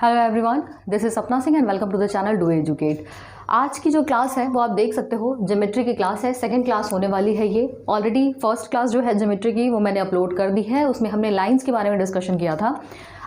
Hello everyone, this is Sapna Singh and welcome to the channel do educate. आज की जो class है वो आप देख सकते हो ज्योमेट्री की क्लास है। सेकंड क्लास होने वाली है ये। ऑलरेडी फर्स्ट क्लास जो है ज्योमेट्री की वो मैंने अपलोड कर दी है, उसमें हमने लाइंस के बारे में डिस्कशन किया था।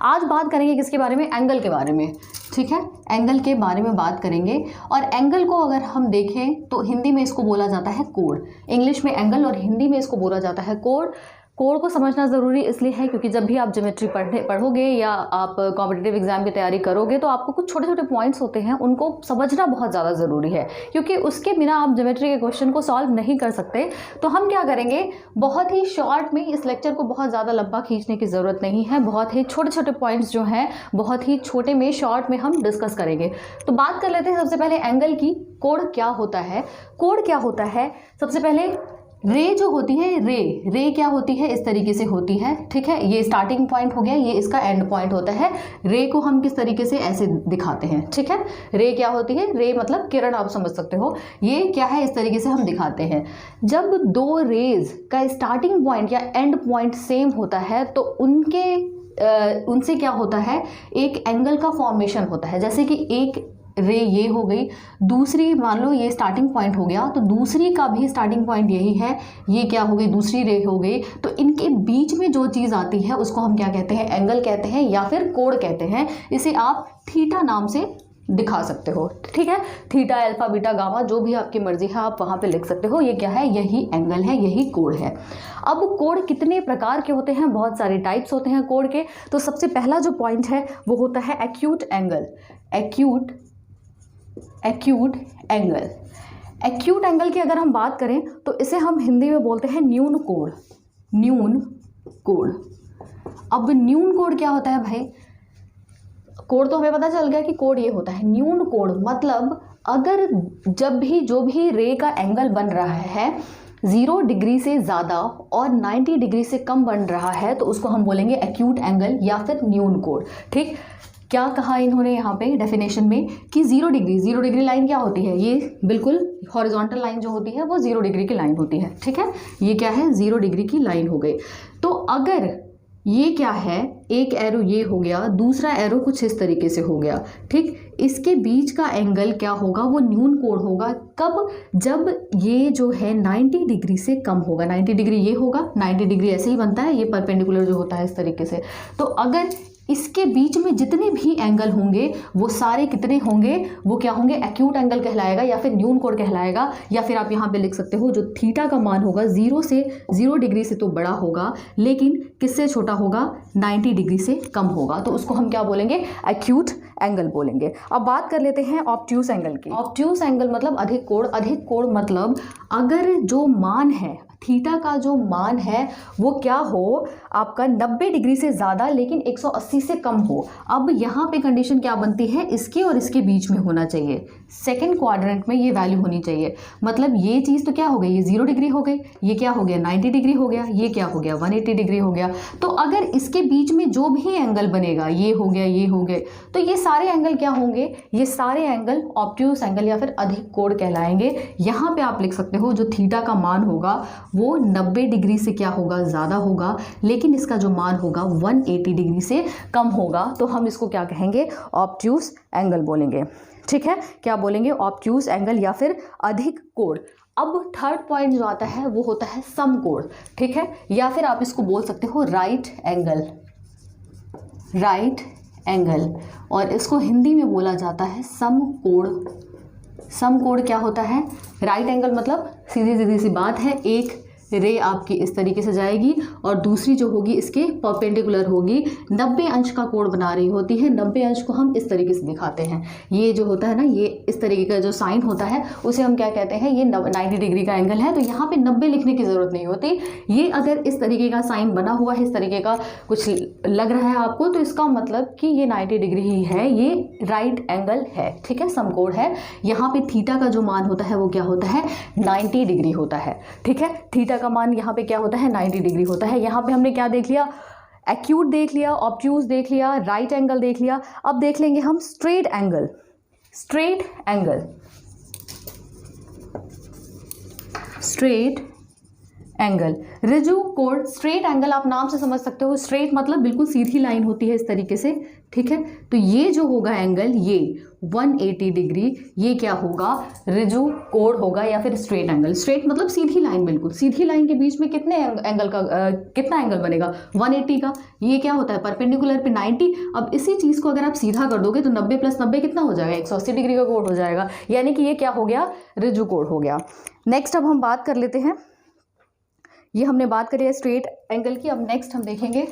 आज बात करेंगे किसके बारे में? एंगल के बारे में। ठीक है, एंगल के बारे में बात करेंगे। और एंगल को अगर हम देखें तो हिंदी में इसको बोला जाता है कोण। इंग्लिश में एंगल और हिंदी में इसको बोला जाता है कोण। कोण को समझना ज़रूरी इसलिए है क्योंकि जब भी आप ज्योमेट्री पढ़ोगे या आप कॉम्पिटिटिव एग्जाम की तैयारी करोगे तो आपको कुछ छोटे छोटे पॉइंट्स होते हैं, उनको समझना बहुत ज़्यादा ज़रूरी है, क्योंकि उसके बिना आप ज्योमेट्री के क्वेश्चन को सॉल्व नहीं कर सकते। तो हम क्या करेंगे, बहुत ही शॉर्ट में, इस लेक्चर को बहुत ज़्यादा लंबा खींचने की ज़रूरत नहीं है, बहुत ही छोटे छोटे पॉइंट्स जो हैं बहुत ही छोटे में शॉर्ट में हम डिस्कस करेंगे। तो बात कर लेते हैं सबसे पहले एंगल की। कोण क्या होता है? कोण क्या होता है? सबसे पहले रे जो होती है, रे क्या होती है? इस तरीके से होती है। ठीक है, ये स्टार्टिंग पॉइंट हो गया, ये इसका एंड पॉइंट होता है। रे को हम किस तरीके से ऐसे दिखाते हैं। ठीक है, रे क्या होती है? रे मतलब किरण, आप समझ सकते हो। ये क्या है, इस तरीके से हम दिखाते हैं। जब दो रेज का स्टार्टिंग पॉइंट या एंड पॉइंट सेम होता है तो उनसे क्या होता है, एक एंगल का फॉर्मेशन होता है। जैसे कि एक रे ये हो गई, दूसरी मान लो ये स्टार्टिंग पॉइंट हो गया, तो दूसरी का भी स्टार्टिंग पॉइंट यही है, ये क्या हो गई, दूसरी रे हो गई। तो इनके बीच में जो चीज़ आती है उसको हम क्या कहते हैं? एंगल कहते हैं या फिर कोण कहते हैं। इसे आप थीटा नाम से दिखा सकते हो। ठीक है, थीटा, अल्फा, बीटा, गामा, जो भी आपकी मर्जी है आप वहाँ पे लिख सकते हो। ये क्या है? यही एंगल है, यही कोण है। अब कोण कितने प्रकार के होते हैं? बहुत सारे टाइप्स होते हैं कोण के। तो सबसे पहला जो पॉइंट है वो होता है acute angle. Acute angle. Acute angle की अगर हम बात करें तो इसे हम हिंदी में बोलते हैं न्यून कोण। न्यून कोण। अब न्यून कोण क्या होता है भाई? कोण तो हमें पता चल गया कि कोण ये होता है। न्यून कोण मतलब अगर जब भी जो भी रे का एंगल बन रहा है 0 डिग्री से ज़्यादा और 90 डिग्री से कम बन रहा है तो उसको हम बोलेंगे एक्यूट एंगल या फिर न्यून कोण। ठीक, क्या कहा इन्होंने यहाँ पे डेफिनेशन में कि 0 डिग्री लाइन क्या होती है? ये बिल्कुल हॉरिजॉन्टल लाइन जो होती है वो 0 डिग्री की लाइन होती है। ठीक है, ये क्या है? 0 डिग्री की लाइन हो गई। तो अगर ये क्या है, एक एरो ये हो गया, दूसरा एरो कुछ इस तरीके से हो गया। ठीक, इसके बीच का एंगल क्या होगा? वो न्यून कोण होगा। कब? जब ये जो है 90 डिग्री से कम होगा। 90 डिग्री ये होगा, 90 डिग्री ऐसे ही बनता है, ये परपेंडिकुलर जो होता है इस तरीके से। तो अगर इसके बीच में जितने भी एंगल होंगे वो सारे कितने होंगे? वो क्या होंगे? एक्यूट एंगल कहलाएगा या फिर न्यून कोण कहलाएगा। या फिर आप यहाँ पे लिख सकते हो जो थीटा का मान होगा 0 डिग्री से तो बड़ा होगा, लेकिन किससे छोटा होगा? 90 डिग्री से कम होगा। तो उसको हम क्या बोलेंगे? एक्यूट एंगल बोलेंगे। अब बात कर लेते हैं ऑब्ट्यूस एंगल की। ऑब्ट्यूस एंगल मतलब अधिक कोण। अधिक कोण मतलब अगर जो मान है, थीटा का जो मान है वो क्या हो, आपका 90 डिग्री से ज़्यादा लेकिन 180 से कम हो। अब यहाँ पे कंडीशन क्या बनती है? इसके और इसके बीच में होना चाहिए, सेकंड क्वाड्रेंट में ये वैल्यू होनी चाहिए। मतलब ये चीज़ तो क्या हो गई? ये 0 डिग्री हो गई, ये क्या हो गया? 90 डिग्री हो गया, ये क्या हो गया? 180 डिग्री हो गया। तो अगर इसके बीच में जो भी एंगल बनेगा, ये हो गया, ये हो गए, तो ये सारे एंगल क्या होंगे? ये सारे एंगल ऑब्ट्यूस एंगल या फिर अधिक कोण कहलाएंगे। यहाँ पे आप लिख सकते हो जो थीटा का मान होगा वो 90 डिग्री से क्या होगा? ज़्यादा होगा, लेकिन इसका जो मान होगा 180 डिग्री से कम होगा। तो हम इसको क्या कहेंगे? ऑब्ट्यूस एंगल बोलेंगे। ठीक है, क्या बोलेंगे? ऑब्ट्यूस एंगल या फिर अधिक कोण। अब थर्ड पॉइंट जो आता है वो होता है समकोण। ठीक है, या फिर आप इसको बोल सकते हो राइट एंगल। राइट एंगल, और इसको हिंदी में बोला जाता है समकोण। समकोण क्या होता है? राइट एंगल मतलब सीधी सीधी सी बात है, एक रे आपकी इस तरीके से जाएगी और दूसरी जो होगी इसके परपेंडिकुलर होगी, 90 अंश का कोण बना रही होती है। 90 अंश को हम इस तरीके से दिखाते हैं। ये जो होता है ना, ये इस तरीके का जो साइन होता है उसे हम क्या कहते हैं? ये 90 डिग्री का एंगल है। तो यहाँ पे 90 लिखने की ज़रूरत नहीं होती। ये अगर इस तरीके का साइन बना हुआ है, इस तरीके का कुछ लग रहा है आपको, तो इसका मतलब कि ये 90 डिग्री ही है, ये राइट एंगल है। ठीक है, समकोण है। यहाँ पे थीटा का जो मान होता है वो क्या होता है? 90 डिग्री होता है। ठीक है, थीटा का मान यहाँ पे क्या होता है? 90 डिग्री होता है। यहाँ पे हमने क्या देख लिया? एक्यूट देख लिया, ऑब्ट्यूस देख लिया, राइट एंगल देख लिया। अब देख लेंगे हम straight angle. Straight angle. Straight angle. ऋजु कोण, स्ट्रेट एंगल आप नाम से समझ सकते हो, स्ट्रेट मतलब बिल्कुल सीधी लाइन होती है इस तरीके से, ठीक है। तो ये जो होगा एंगल, ये 180 डिग्री, ये क्या होगा, ऋजु कोण होगा या फिर स्ट्रेट एंगल। स्ट्रेट मतलब सीधी लाइन, बिल्कुल सीधी लाइन के बीच में कितने एंगल का कितना एंगल बनेगा, 180 का। ये क्या होता है, परपेंडिकुलर पे 90। अब इसी चीज़ को अगर आप सीधा कर दोगे तो 90 + 90 कितना हो जाएगा, 180 डिग्री का कोण हो जाएगा, यानी कि ये क्या हो गया, ऋजु कोण हो गया। नेक्स्ट अब हम बात कर लेते हैं, ये हमने बात करी है स्ट्रेट एंगल की। अब नेक्स्ट हम देखेंगे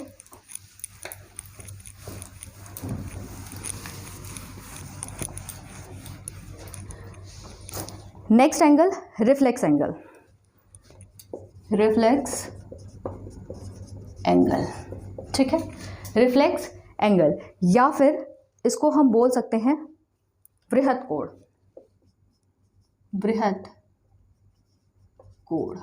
next angle, reflex angle. Reflex angle, ठीक है, रिफ्लेक्स एंगल, या फिर इसको हम बोल सकते हैं बृहत कोण। बृहत कोण।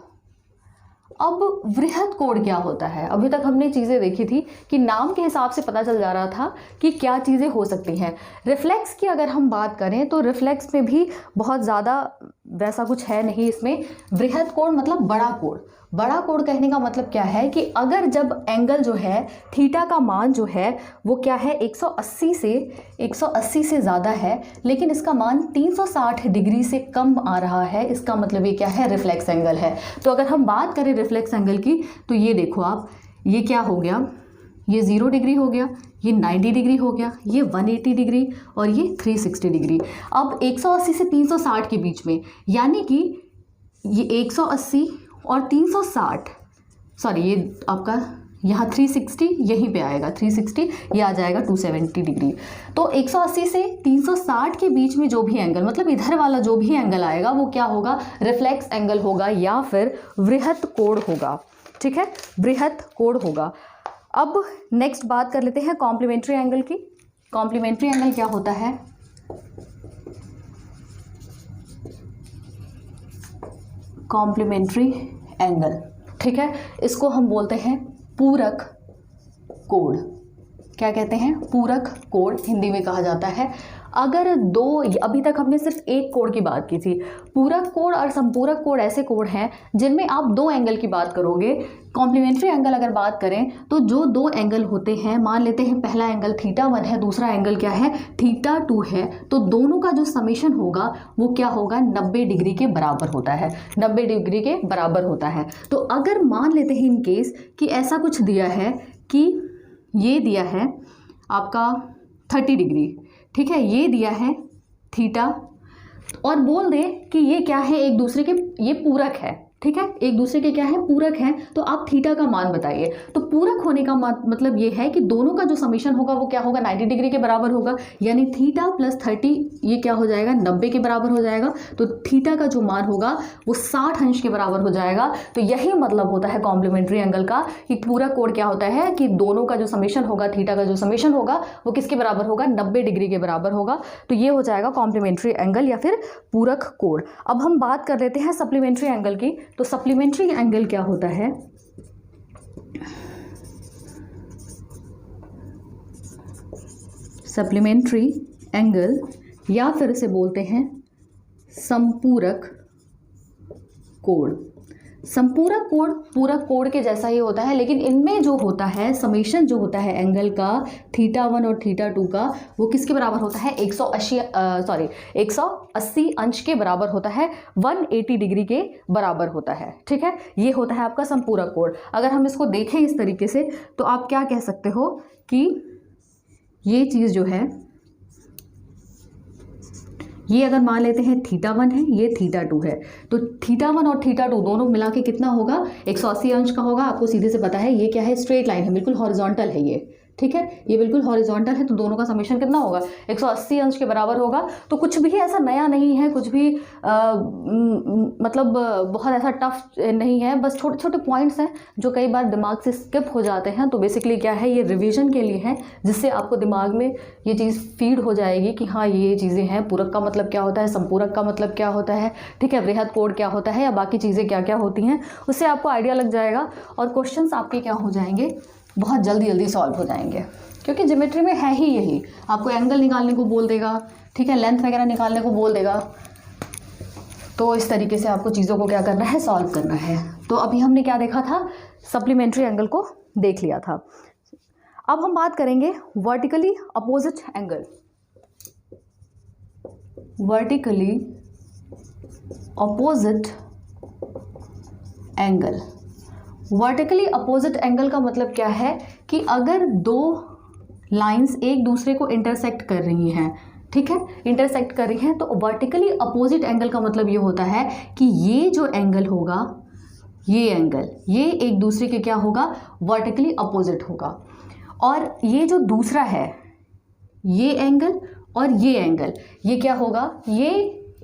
अब वृहत कोण क्या होता है, अभी तक हमने चीज़ें देखी थी कि नाम के हिसाब से पता चल जा रहा था कि क्या चीज़ें हो सकती हैं। रिफ्लेक्स की अगर हम बात करें तो रिफ्लेक्स में भी बहुत ज़्यादा वैसा कुछ है नहीं इसमें। वृहत कोण मतलब बड़ा कोण। बड़ा कोण कहने का मतलब क्या है कि अगर जब एंगल जो है, थीटा का मान जो है वो क्या है, 180 से ज़्यादा है, लेकिन इसका मान 360 डिग्री से कम आ रहा है, इसका मतलब ये क्या है, रिफ्लेक्स एंगल है। तो अगर हम बात करें रिफ्लेक्स एंगल की तो ये देखो आप, ये क्या हो गया, ये 0 डिग्री हो गया, ये 90 डिग्री हो गया, ये 180 डिग्री और ये 360 डिग्री। अब 180 से 360 के बीच में, यानी कि ये 180 और 360, सॉरी ये आपका यहाँ 360 यहीं पे आएगा, 360 ये आ जाएगा 270 डिग्री। तो 180 से 360 के बीच में जो भी एंगल, मतलब इधर वाला जो भी एंगल आएगा वो क्या होगा, रिफ्लेक्स एंगल होगा या फिर वृहत कोण होगा, ठीक है, वृहत कोण होगा। अब नेक्स्ट बात कर लेते हैं कॉम्प्लीमेंट्री एंगल की। कॉम्प्लीमेंट्री एंगल क्या होता है, कॉम्प्लीमेंट्री एंगल, ठीक है, इसको हम बोलते हैं पूरक कोण। क्या कहते हैं, पूरक कोण हिंदी में कहा जाता है। अगर दो, अभी तक हमने सिर्फ एक कोण की बात की थी, पूरक कोण और संपूरक कोण ऐसे कोण हैं जिनमें आप दो एंगल की बात करोगे। कॉम्प्लीमेंट्री एंगल अगर बात करें तो जो दो एंगल होते हैं, मान लेते हैं पहला एंगल θ1 है, दूसरा एंगल क्या है, θ2 है, तो दोनों का जो समेशन होगा वो क्या होगा, 90 डिग्री के बराबर होता है, 90 डिग्री के बराबर होता है। तो अगर मान लेते हैं इन केस कि ऐसा कुछ दिया है कि ये दिया है आपका 30 डिग्री, ठीक है, ये दिया है थीटा, और बोल दे कि ये क्या है, एक दूसरे के ये पूरक है, ठीक है, एक दूसरे के क्या है, पूरक है, तो आप थीटा का मान बताइए। तो पूरक होने का मतलब ये है कि दोनों का जो समीशन होगा वो क्या होगा, 90 डिग्री के बराबर होगा, यानी थीटा + 30 ये क्या हो जाएगा, 90 के बराबर हो जाएगा। तो थीटा का जो मान होगा वो 60 अंश के बराबर हो जाएगा। तो यही मतलब होता है कॉम्प्लीमेंट्री एंगल का कि पूरक कोण क्या होता है कि दोनों का जो समीशन होगा, थीटा का जो समीशन होगा वो किसके बराबर होगा, 90 डिग्री के बराबर होगा। तो ये हो जाएगा कॉम्प्लीमेंट्री एंगल या फिर पूरक कोण। अब हम बात कर लेते हैं सप्लीमेंट्री एंगल की। तो सप्लीमेंट्री एंगल क्या होता है, सप्लीमेंट्री एंगल या फिर इसे बोलते हैं संपूरक कोण। संपूरक कोण पूरक कोण के जैसा ही होता है, लेकिन इनमें जो होता है समेशन जो होता है एंगल का, θ1 और θ2 का, वो किसके बराबर होता है, 180 अंश के बराबर होता है, 180 डिग्री के बराबर होता है, ठीक है। ये होता है आपका संपूरक कोण। अगर हम इसको देखें इस तरीके से तो आप क्या कह सकते हो कि ये चीज़ जो है, ये अगर मान लेते हैं θ1 है, ये θ2 है, तो θ1 और θ2 दोनों मिला के कितना होगा, 180 अंश का होगा। आपको सीधे से पता है ये क्या है, स्ट्रेट लाइन है, बिल्कुल हॉरिजॉन्टल है ये, ठीक है, ये बिल्कुल हॉरिजॉन्टल है, तो दोनों का समेशन कितना होगा, 180 अंश के बराबर होगा। तो कुछ भी ऐसा नया नहीं है, कुछ भी मतलब बहुत ऐसा टफ नहीं है, बस छोटे छोटे पॉइंट्स हैं जो कई बार दिमाग से स्किप हो जाते हैं। तो बेसिकली क्या है, ये रिवीजन के लिए है, जिससे आपको दिमाग में ये चीज़ फीड हो जाएगी कि हाँ ये चीज़ें हैं, पूरक का मतलब क्या होता है, संपूरक का मतलब क्या होता है, ठीक है, वृहत कोण क्या होता है, या बाकी चीज़ें क्या क्या होती हैं, उससे आपको आइडिया लग जाएगा और क्वेश्चंस आपके क्या हो जाएंगे, बहुत जल्दी सॉल्व हो जाएंगे। क्योंकि ज्योमेट्री में है ही यही, आपको एंगल निकालने को बोल देगा, ठीक है, लेंथ वगैरह निकालने को बोल देगा, तो इस तरीके से आपको चीज़ों को क्या करना है, सॉल्व करना है। तो अभी हमने क्या देखा था, सप्लीमेंट्री एंगल को देख लिया था। अब हम बात करेंगे vertically opposite angle. Vertically opposite angle. Vertically opposite angle का मतलब क्या है कि अगर दो लाइंस एक दूसरे को इंटरसेक्ट कर रही हैं, ठीक है, इंटरसेक्ट कर रही हैं, तो वर्टिकली अपोजिट एंगल का मतलब ये होता है कि ये जो एंगल होगा, ये एंगल, ये एक दूसरे के क्या होगा, वर्टिकली अपोजिट होगा। और ये जो दूसरा है, ये एंगल और ये एंगल, ये क्या होगा, ये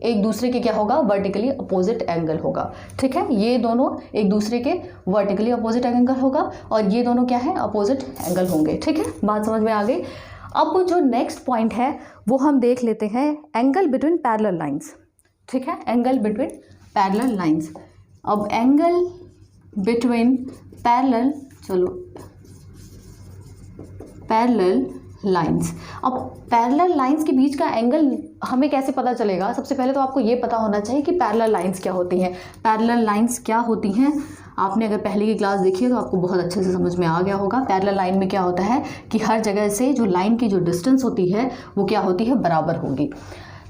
एक दूसरे के क्या होगा, वर्टिकली अपोजिट एंगल होगा। ठीक है, ये दोनों एक दूसरे के वर्टिकली अपोजिट एंगल होगा और ये दोनों क्या है, अपोजिट एंगल होंगे। ठीक है, बात समझ में आ गई। अब जो नेक्स्ट पॉइंट है वो हम देख लेते हैं, एंगल बिटवीन पैरेलल लाइंस। ठीक है, एंगल बिटवीन पैरेलल लाइंस। अब एंगल बिटवीन पैरेलल, चलो पैरेलल लाइंस। अब पैरेलल लाइंस के बीच का एंगल हमें कैसे पता चलेगा? सबसे पहले तो आपको ये पता होना चाहिए कि पैरेलल लाइंस क्या होती हैं। पैरेलल लाइंस क्या होती हैं, आपने अगर पहले की क्लास देखी है तो आपको बहुत अच्छे से समझ में आ गया होगा। पैरेलल लाइन में क्या होता है कि हर जगह से जो लाइन की जो डिस्टेंस होती है वो क्या होती है, बराबर होगी।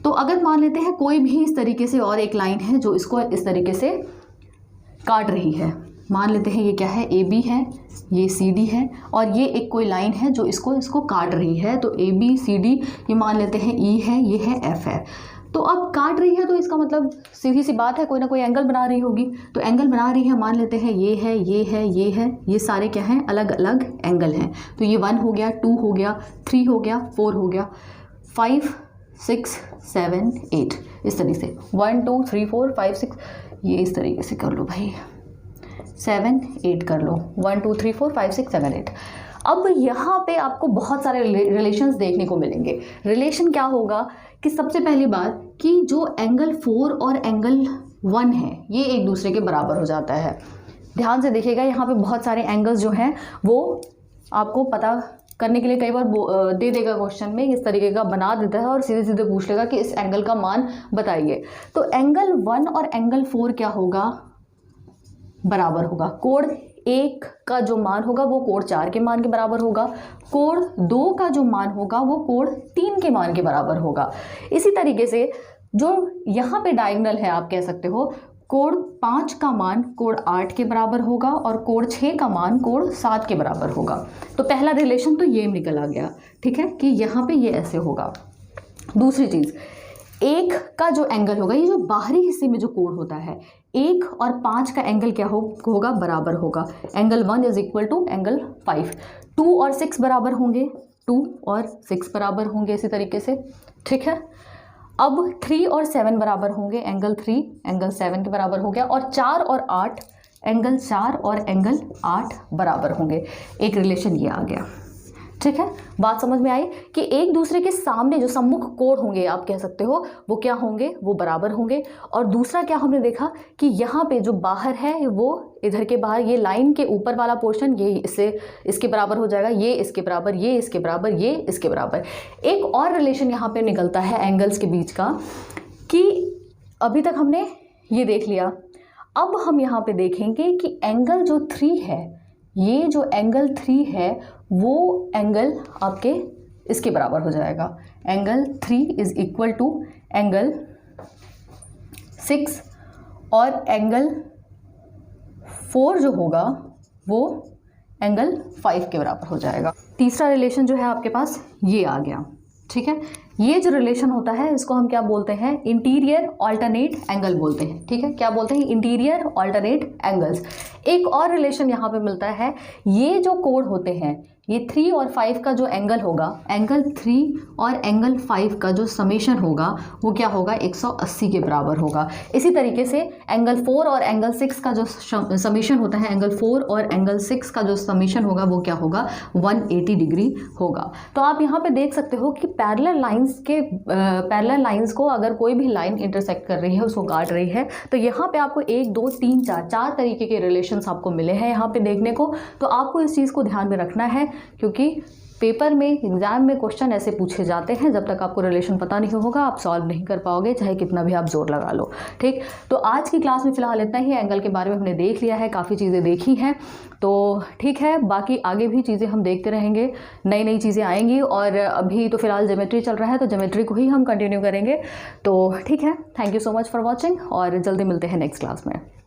तो अगर मान लेते हैं कोई भी इस तरीके से और एक लाइन है जो इसको इस तरीके से काट रही है, मान लेते हैं ये क्या है, ए बी है, ये सी डी है, और ये एक कोई लाइन है जो इसको काट रही है। तो ए बी सी डी, ये मान लेते हैं ई है, ये है एफ है। तो अब काट रही है तो इसका मतलब सीधी सी बात है कोई ना कोई एंगल बना रही होगी। तो एंगल बना रही है, मान लेते हैं ये है, ये है, ये है, ये सारे क्या हैं, अलग अलग एंगल हैं। तो ये 1 हो गया, 2 हो गया, 3 हो गया, 4 हो गया, 5 6 7 8, इस तरीके से 1 2 3 4 5 6, ये इस तरीके से कर लो भाई, 7 8 कर लो, 1 2 3 4 5 6 7 8। अब यहाँ पे आपको बहुत सारे रिलेशंस देखने को मिलेंगे। रिलेशन क्या होगा कि सबसे पहली बात कि जो एंगल 4 और एंगल 1 है ये एक दूसरे के बराबर हो जाता है। ध्यान से देखिएगा, यहाँ पे बहुत सारे एंगल्स जो हैं वो आपको पता करने के लिए कई बार दे देगा क्वेश्चन में, इस तरीके का बना देता है और सीधे सीधे पूछ लेगा कि इस एंगल का मान बताइए। तो एंगल 1 और एंगल 4 क्या होगा, बराबर होगा। कोण 1 का जो मान होगा वो कोण 4 के मान के बराबर होगा। कोण 2 का जो मान होगा वो कोण 3 के मान के बराबर होगा। इसी तरीके से जो यहाँ पे डायगोनल है, आप कह सकते हो कोण 5 का मान कोण 8 के बराबर होगा और कोण 6 का मान कोण 7 के बराबर होगा। तो पहला रिलेशन तो ये निकल आ गया, ठीक है, कि यहाँ पे ये ऐसे होगा। दूसरी चीज़, 1 का जो एंगल होगा, ये जो बाहरी हिस्से में जो कोण होता है, 1 और 5 का एंगल क्या होगा, बराबर होगा। Angle 1 is equal to angle 5। 2 और 6 बराबर होंगे, 2 और 6 बराबर होंगे इसी तरीके से, ठीक है। अब 3 और 7 बराबर होंगे, एंगल 3 एंगल 7 के बराबर हो गया। और 4 और 8, एंगल 4 और एंगल 8 बराबर होंगे। एक रिलेशन ये आ गया, ठीक है। बात समझ में आई कि एक दूसरे के सामने जो सम्मुख कोण होंगे, आप कह सकते हो, वो क्या होंगे, वो बराबर होंगे। और दूसरा क्या हमने देखा कि यहाँ पे जो बाहर है वो इधर के बाहर, ये लाइन के ऊपर वाला पोर्शन ये इसके बराबर हो जाएगा, ये इसके बराबर, ये इसके बराबर, ये इसके बराबर। एक और रिलेशन यहाँ पे निकलता है एंगल्स के बीच का, कि अभी तक हमने ये देख लिया। अब हम यहाँ पे देखेंगे कि एंगल जो 3 है, ये जो एंगल 3 है वो एंगल आपके इसके बराबर हो जाएगा। Angle 3 is equal to angle 6 और एंगल 4 जो होगा वो एंगल 5 के बराबर हो जाएगा। तीसरा रिलेशन जो है आपके पास ये आ गया, ठीक है। ये जो रिलेशन होता है इसको हम क्या बोलते हैं, इंटीरियर ऑल्टरनेट एंगल बोलते हैं, ठीक है। क्या बोलते हैं, इंटीरियर ऑल्टरनेट एंगल्स। एक और रिलेशन यहाँ पे मिलता है, ये जो कोण होते हैं, ये 3 और 5 का जो एंगल होगा, एंगल 3 और एंगल 5 का जो समेशन होगा वो क्या होगा, 180 के बराबर होगा। इसी तरीके से एंगल 4 और एंगल 6 का जो समेशन होता है, एंगल 4 और एंगल 6 का जो समेशन होगा वो क्या होगा, 180 डिग्री होगा। तो आप यहाँ पे देख सकते हो कि पैरेलल लाइंस को अगर कोई भी लाइन इंटरसेक्ट कर रही है, उसको काट रही है, तो यहाँ पे आपको 1 2 3 4 तरीके के रिलेशंस आपको मिले हैं यहाँ पे देखने को। तो आपको इस चीज़ को ध्यान में रखना है, क्योंकि पेपर में, एग्जाम में क्वेश्चन ऐसे पूछे जाते हैं, जब तक आपको रिलेशन पता नहीं होगा आप सॉल्व नहीं कर पाओगे, चाहे कितना भी आप जोर लगा लो। ठीक, तो आज की क्लास में फ़िलहाल इतना ही। एंगल के बारे में हमने देख लिया है, काफ़ी चीज़ें देखी हैं, तो ठीक है, बाकी आगे भी चीज़ें हम देखते रहेंगे, नई नई चीज़ें आएंगी। और अभी तो फ़िलहाल ज्योमेट्री चल रहा है, तो ज्योमेट्री को ही हम कंटिन्यू करेंगे। तो ठीक है, thank you so much for watching, और जल्दी मिलते हैं नेक्स्ट क्लास में।